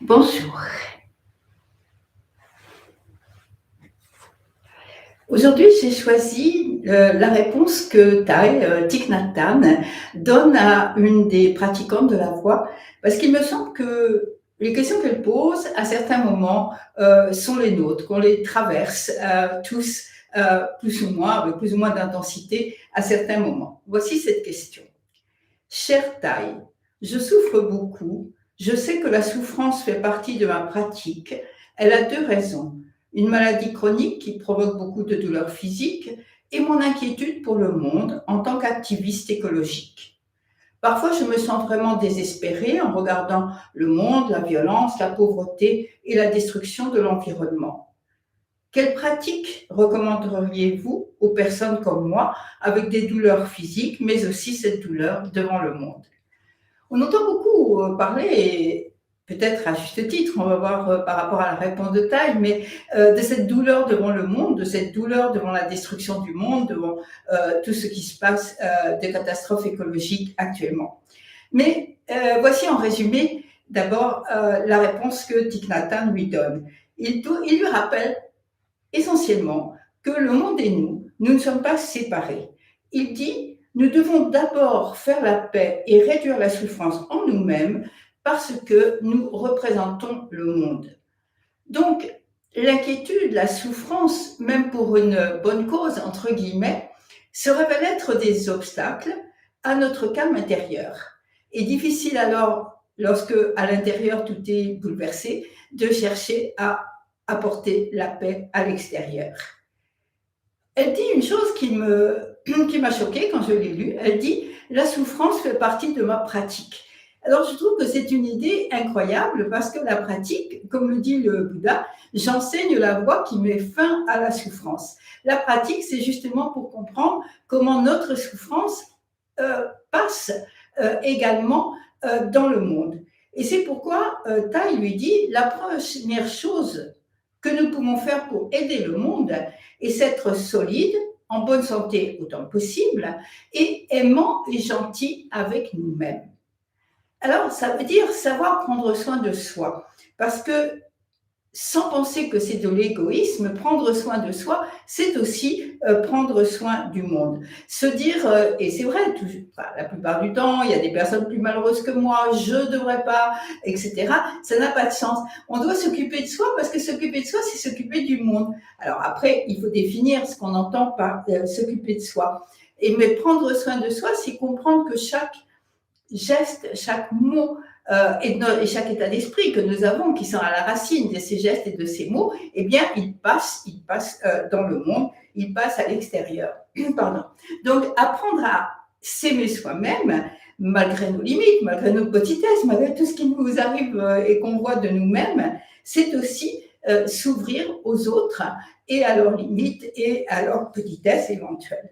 Bonjour. Aujourd'hui, j'ai choisi la réponse que Thich Nhat Hanh donne à une des pratiquantes de la voix, parce qu'il me semble que les questions qu'elle pose à certains moments sont les nôtres, qu'on les traverse tous, plus ou moins, avec plus ou moins d'intensité à certains moments. Voici cette question. Cher Thaï, je souffre beaucoup. Je sais que la souffrance fait partie de ma pratique. Elle a deux raisons. Une maladie chronique qui provoque beaucoup de douleurs physiques et mon inquiétude pour le monde en tant qu'activiste écologique. Parfois, je me sens vraiment désespérée en regardant le monde, la violence, la pauvreté et la destruction de l'environnement. Quelles pratiques recommanderiez-vous aux personnes comme moi avec des douleurs physiques, mais aussi cette douleur devant le monde? On entend beaucoup parler, et peut-être à juste titre, on va voir par rapport à la réponse de Taille, mais de cette douleur devant le monde, de cette douleur devant la destruction du monde, devant tout ce qui se passe des catastrophes écologiques actuellement. Mais voici en résumé d'abord la réponse que Thich Nhat Hanh lui donne. Il lui rappelle essentiellement que le monde et nous ne sommes pas séparés. Il dit, nous devons d'abord faire la paix et réduire la souffrance en nous-mêmes parce que nous représentons le monde. Donc, l'inquiétude, la souffrance, même pour une bonne cause, entre guillemets, se révèlent être des obstacles à notre calme intérieur. Et difficile alors, lorsque à l'intérieur tout est bouleversé, de chercher à apporter la paix à l'extérieur. Elle dit une chose qui m'a choquée quand je l'ai lue. Elle dit « La souffrance fait partie de ma pratique ». Alors, je trouve que c'est une idée incroyable parce que la pratique, comme le dit le Bouddha, j'enseigne la voie qui met fin à la souffrance. La pratique, c'est justement pour comprendre comment notre souffrance passe également dans le monde. Et c'est pourquoi Thaï lui dit la première chose que nous pouvons faire pour aider le monde est s'être solide, en bonne santé autant que possible, et aimant et gentil avec nous-mêmes. Alors, ça veut dire savoir prendre soin de soi, parce que sans penser que c'est de l'égoïsme, prendre soin de soi, c'est aussi prendre soin du monde. Se dire, et c'est vrai, la plupart du temps, il y a des personnes plus malheureuses que moi, je ne devrais pas, etc. Ça n'a pas de sens. On doit s'occuper de soi parce que s'occuper de soi, c'est s'occuper du monde. Alors après, il faut définir ce qu'on entend par s'occuper de soi. Mais prendre soin de soi, c'est comprendre que chaque geste, chaque mot et chaque état d'esprit que nous avons, qui sont à la racine de ces gestes et de ces mots, eh bien, il passe dans le monde, il passe à l'extérieur. Pardon. Donc, apprendre à s'aimer soi-même, malgré nos limites, malgré nos petitesses, malgré tout ce qui nous arrive et qu'on voit de nous-mêmes, c'est aussi s'ouvrir aux autres et à leurs limites et à leurs petitesses éventuelles.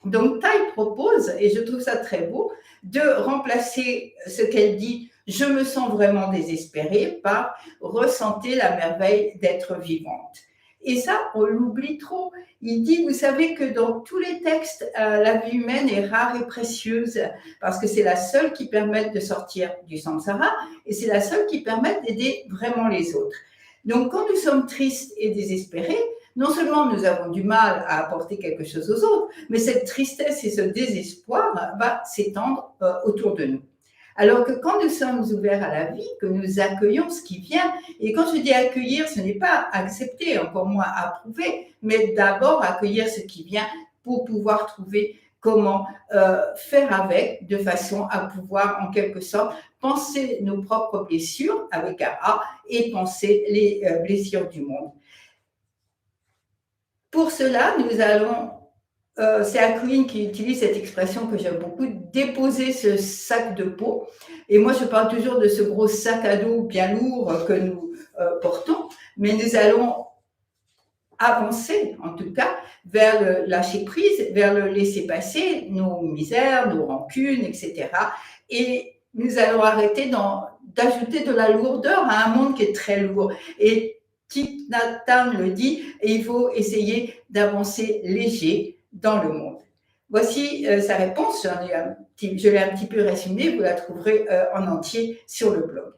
Donc, Thaï propose, et je trouve ça très beau, de remplacer ce qu'elle dit « je me sens vraiment désespérée » par « ressentez la merveille d'être vivante ». Et ça, on l'oublie trop. Il dit, vous savez que dans tous les textes, la vie humaine est rare et précieuse parce que c'est la seule qui permette de sortir du samsara et c'est la seule qui permette d'aider vraiment les autres. Donc, quand nous sommes tristes et désespérés, non seulement nous avons du mal à apporter quelque chose aux autres, mais cette tristesse et ce désespoir va s'étendre autour de nous. Alors que quand nous sommes ouverts à la vie, que nous accueillons ce qui vient, et quand je dis accueillir, ce n'est pas accepter, encore moins approuver, mais d'abord accueillir ce qui vient pour pouvoir trouver comment faire avec, de façon à pouvoir, en quelque sorte, penser nos propres blessures, avec un A, et penser les blessures du monde. Pour cela, nous allons, c'est Akuin qui utilise cette expression que j'aime beaucoup, déposer ce sac de peau. Et moi, je parle toujours de ce gros sac à dos bien lourd que nous portons, mais nous allons avancer, en tout cas, vers le lâcher prise, vers le laisser passer nos misères, nos rancunes, etc. Et nous allons arrêter d'ajouter de la lourdeur à un monde qui est très lourd. Et Thich Nhat Hanh le dit, et il faut essayer d'avancer léger dans le monde. Voici sa réponse, je l'ai un petit peu résumée, vous la trouverez en entier sur le blog.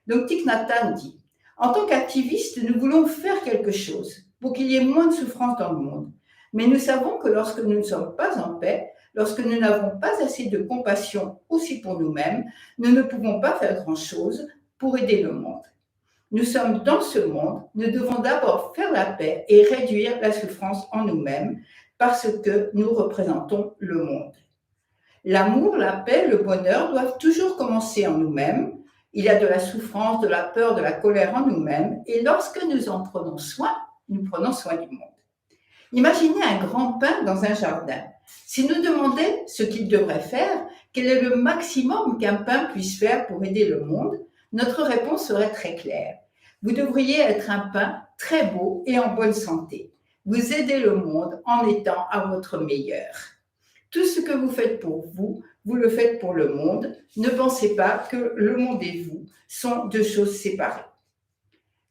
Donc Thich Nhat Hanh dit: en tant qu'activistes, nous voulons faire quelque chose pour qu'il y ait moins de souffrance dans le monde. Mais nous savons que lorsque nous ne sommes pas en paix, lorsque nous n'avons pas assez de compassion aussi pour nous-mêmes, nous ne pouvons pas faire grand-chose pour aider le monde. Nous sommes dans ce monde, nous devons d'abord faire la paix et réduire la souffrance en nous-mêmes parce que nous représentons le monde. L'amour, la paix, le bonheur doivent toujours commencer en nous-mêmes. Il y a de la souffrance, de la peur, de la colère en nous-mêmes et lorsque nous en prenons soin, nous prenons soin du monde. Imaginez un grand pin dans un jardin. S'il nous demandait ce qu'il devrait faire, quel est le maximum qu'un pin puisse faire pour aider le monde, notre réponse serait très claire. Vous devriez être un pin très beau et en bonne santé. Vous aidez le monde en étant à votre meilleur. Tout ce que vous faites pour vous, vous le faites pour le monde. Ne pensez pas que le monde et vous sont deux choses séparées.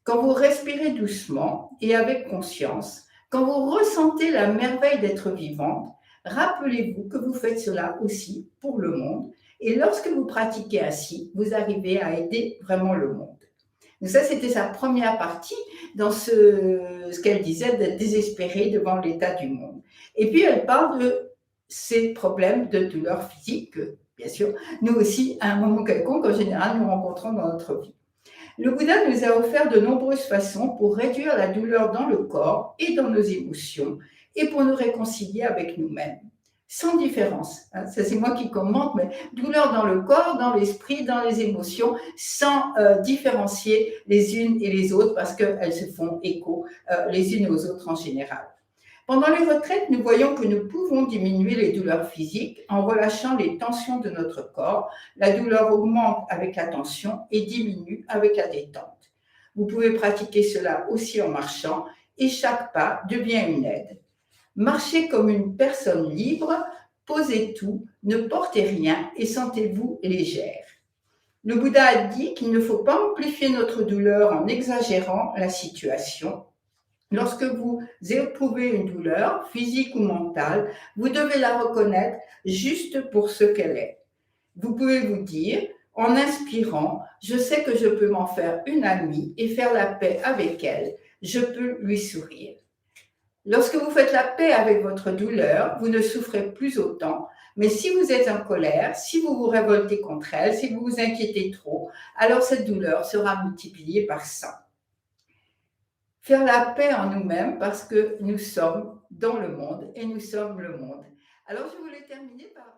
Quand vous respirez doucement et avec conscience, quand vous ressentez la merveille d'être vivante, rappelez-vous que vous faites cela aussi pour le monde. Et lorsque vous pratiquez ainsi, vous arrivez à aider vraiment le monde. Donc ça, c'était sa première partie dans ce qu'elle disait d'être désespérée devant l'état du monde. Et puis, elle parle de ces problèmes de douleur physique que, bien sûr, nous aussi, à un moment quelconque, en général, nous rencontrons dans notre vie. Le Bouddha nous a offert de nombreuses façons pour réduire la douleur dans le corps et dans nos émotions et pour nous réconcilier avec nous-mêmes, sans différence. Ça, c'est moi qui commente, mais douleur dans le corps, dans l'esprit, dans les émotions, sans différencier les unes et les autres parce qu'elles se font écho les unes aux autres en général. Pendant les retraites, nous voyons que nous pouvons diminuer les douleurs physiques en relâchant les tensions de notre corps. La douleur augmente avec la tension et diminue avec la détente. Vous pouvez pratiquer cela aussi en marchant et chaque pas devient une aide. Marchez comme une personne libre, posez tout, ne portez rien et sentez-vous légère. Le Bouddha a dit qu'il ne faut pas amplifier notre douleur en exagérant la situation. Lorsque vous éprouvez une douleur, physique ou mentale, vous devez la reconnaître juste pour ce qu'elle est. Vous pouvez vous dire, en inspirant, je sais que je peux m'en faire une amie et faire la paix avec elle. Je peux lui sourire. Lorsque vous faites la paix avec votre douleur, vous ne souffrez plus autant. Mais si vous êtes en colère, si vous vous révoltez contre elle, si vous vous inquiétez trop, alors cette douleur sera multipliée par 100. Faire la paix en nous-mêmes parce que nous sommes dans le monde et nous sommes le monde. Alors, je voulais terminer par